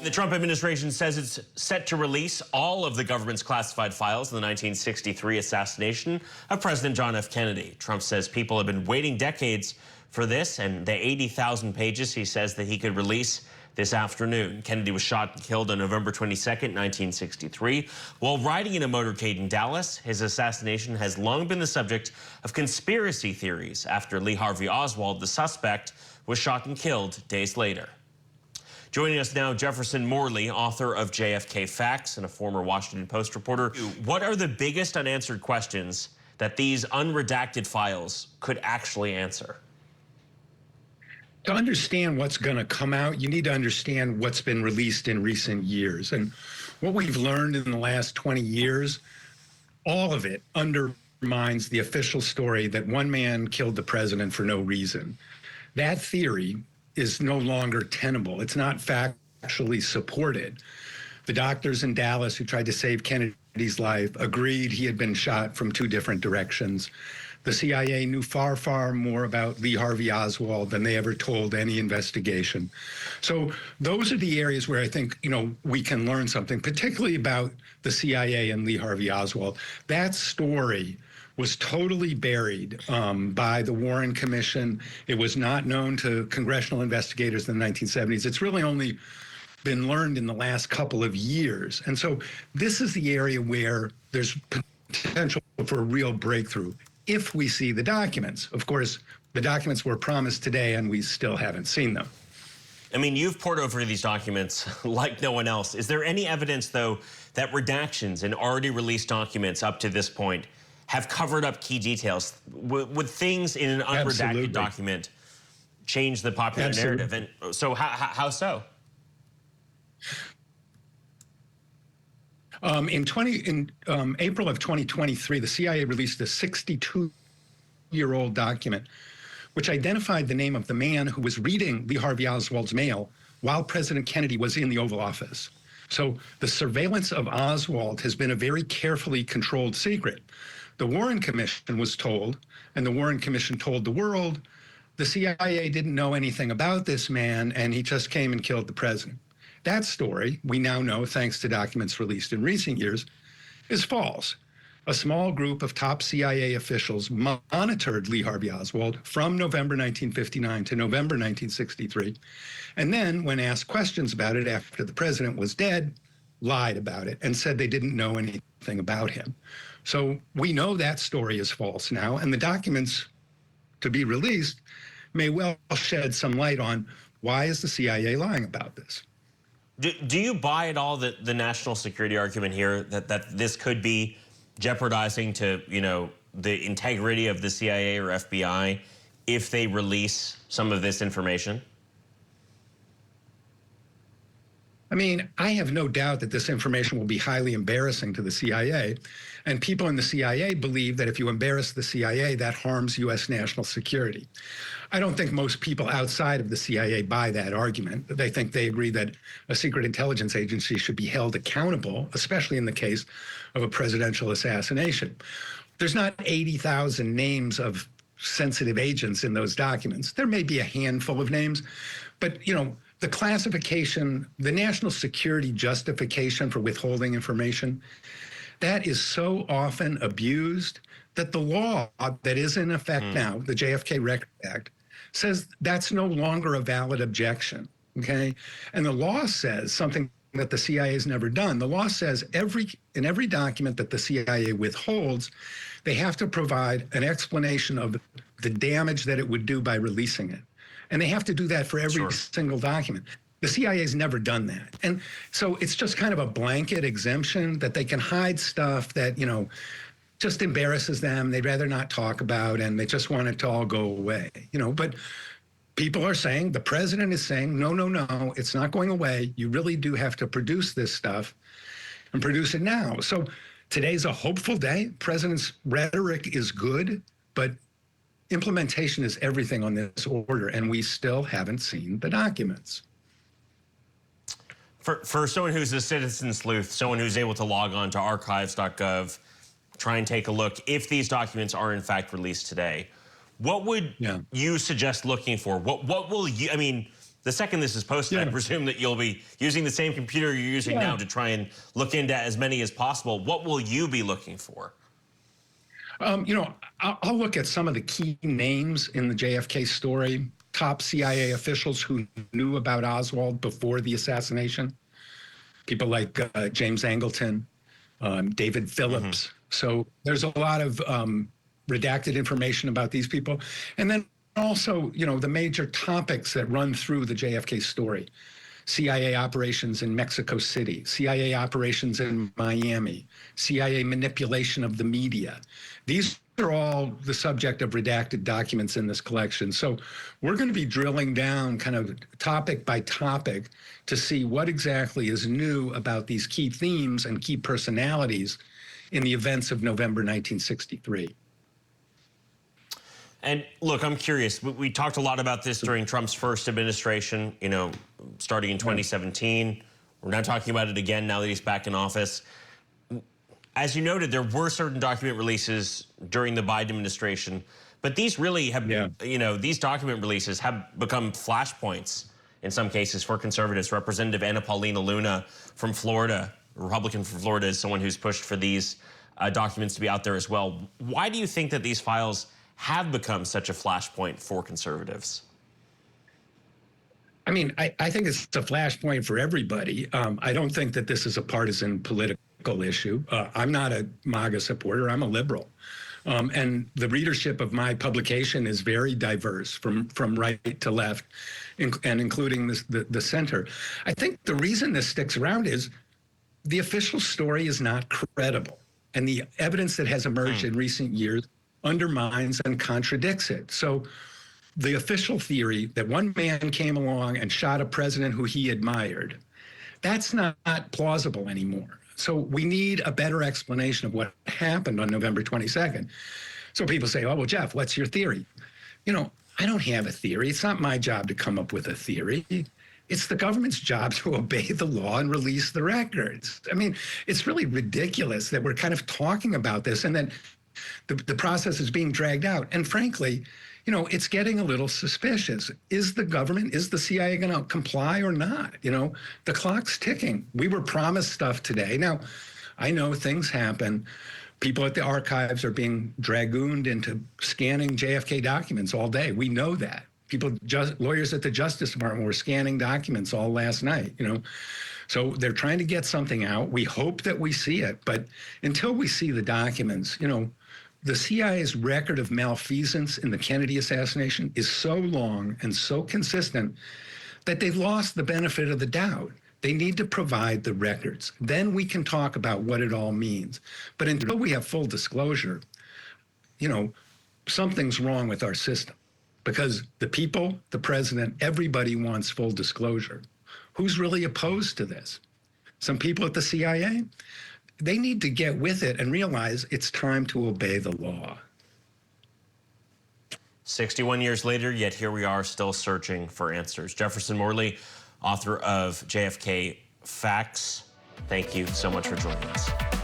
The Trump administration says it's set to release all of the government's classified files in the 1963 assassination of President John F. Kennedy. Trump says people have been waiting decades for this, and the 80,000 pages he says that he could release this afternoon. Kennedy was shot and killed on November 22nd, 1963, while riding in a motorcade in Dallas. His assassination has long been the subject of conspiracy theories after Lee Harvey Oswald, the suspect, was shot and killed days later. Joining us now, Jefferson Morley, author of JFK Facts and a former Washington Post reporter. What are the biggest unanswered questions that these unredacted files could actually answer? To understand what's going to come out, you need to understand what's been released in recent years. And what we've learned in the last 20 years, all of it undermines the official story that one man killed the president for no reason. That theory is no longer tenable. It's not factually supported. The doctors in Dallas who tried to save Kennedy's life agreed he had been shot from two different directions. The CIA knew far, far more about Lee Harvey Oswald than they ever told any investigation. So those are the areas where I think, we can learn something, particularly about the CIA and Lee Harvey Oswald. That story was totally buried by the Warren Commission. It was not known to congressional investigators in the 1970s. It's really only been learned in the last couple of years. And so this is the area where there's potential for a real breakthrough if we see the documents. Of course, the documents were promised today and we still haven't seen them. I mean, you've pored over these documents like no one else. Is there any evidence, though, that redactions in already released documents up to this point have covered up key details? Would things in an unredacted Absolutely. document change the popular Absolutely. narrative? And so how so? In April of 2023, the CIA released a 62-year-old document which identified the name of the man who was reading Lee Harvey Oswald's mail while President Kennedy was in the Oval Office. So the surveillance of Oswald has been a very carefully controlled secret. The Warren Commission was told, and the Warren Commission told the world, the CIA didn't know anything about this man, and he just came and killed the president. That story, we now know, thanks to documents released in recent years, is false. A small group of top CIA officials monitored Lee Harvey Oswald from November 1959 to November 1963, and then, when asked questions about it after the president was dead, lied about it and said they didn't know anything about him. So we know that story is false now, and the documents to be released may well shed some light on why is the CIA lying about this. Do you buy at all the national security argument here that this could be jeopardizing to, the integrity of the CIA or FBI if they release some of this information? I mean, I have no doubt that this information will be highly embarrassing to the CIA, and people in the CIA believe that if you embarrass the CIA, that harms U.S. national security. I don't think most people outside of the CIA buy that argument. They agree that a secret intelligence agency should be held accountable, especially in the case of a presidential assassination. There's not 80,000 names of sensitive agents in those documents. There may be a handful of names, but, the classification, the national security justification for withholding information, that is so often abused that the law that is in effect now, the JFK Record Act, says that's no longer a valid objection, okay? And the law says something that the CIA has never done. The law says in every document that the CIA withholds, they have to provide an explanation of the damage that it would do by releasing it. And they have to do that for every single document. The CIA has never done that. And so it's just kind of a blanket exemption that they can hide stuff that, just embarrasses them. They'd rather not talk about, and they just want it to all go away, But people are saying, the president is saying, no, it's not going away. You really do have to produce this stuff and produce it now. So today's a hopeful day. President's rhetoric is good, but implementation is everything on this order, and we still haven't seen the documents. For someone who's a citizen sleuth, someone who's able to log on to archives.gov, try and take a look, if these documents are in fact released today, what would you suggest looking for? What will you, the second this is posted, I presume that you'll be using the same computer you're using now to try and look into as many as possible. What will you be looking for? I'll look at some of the key names in the JFK story, top CIA officials who knew about Oswald before the assassination, people like James Angleton, David Phillips. So there's a lot of redacted information about these people. And then also, the major topics that run through the JFK story. CIA operations in Mexico City, CIA operations in Miami, CIA manipulation of the media. These are all the subject of redacted documents in this collection. So we're going to be drilling down kind of topic by topic to see what exactly is new about these key themes and key personalities in the events of November 1963. And look, I'm curious. We talked a lot about this during Trump's first administration, starting in 2017. We're now talking about it again now that he's back in office. As you noted, there were certain document releases during the Biden administration, but these really have, these document releases have become flashpoints in some cases for conservatives. Representative Anna Paulina Luna from Florida, a Republican from Florida, is someone who's pushed for these documents to be out there as well. Why do you think that these files have become such a flashpoint for conservatives? I mean, I think it's a flashpoint for everybody. I don't think that this is a partisan political issue. I'm not a MAGA supporter. I'm a liberal. And the readership of my publication is very diverse from right to left, and including the center. I think the reason this sticks around is the official story is not credible. And the evidence that has emerged in recent years undermines and contradicts it. So the official theory that one man came along and shot a president who he admired, that's not plausible anymore. So we need a better explanation of what happened on November 22nd. So people say, oh, well, Jeff, what's your theory? I don't have a theory. It's not my job to come up with a theory. It's the government's job to obey the law and release the records. I mean, it's really ridiculous that we're kind of talking about this and then the process is being dragged out. And frankly, it's getting a little suspicious. Is the CIA going to comply or not? The clock's ticking. We were promised stuff today. Now, I know things happen. People at the archives are being dragooned into scanning JFK documents all day. We know that. Lawyers at the Justice Department were scanning documents all last night, So they're trying to get something out. We hope that we see it. But until we see the documents, the CIA's record of malfeasance in the Kennedy assassination is so long and so consistent that they've lost the benefit of the doubt. They need to provide the records. Then we can talk about what it all means. But until we have full disclosure, something's wrong with our system. Because the people, the president, everybody wants full disclosure. Who's really opposed to this? Some people at the CIA? They need to get with it and realize it's time to obey the law. 61 years later, yet here we are still searching for answers. Jefferson Morley, author of JFK Facts, thank you so much for joining us.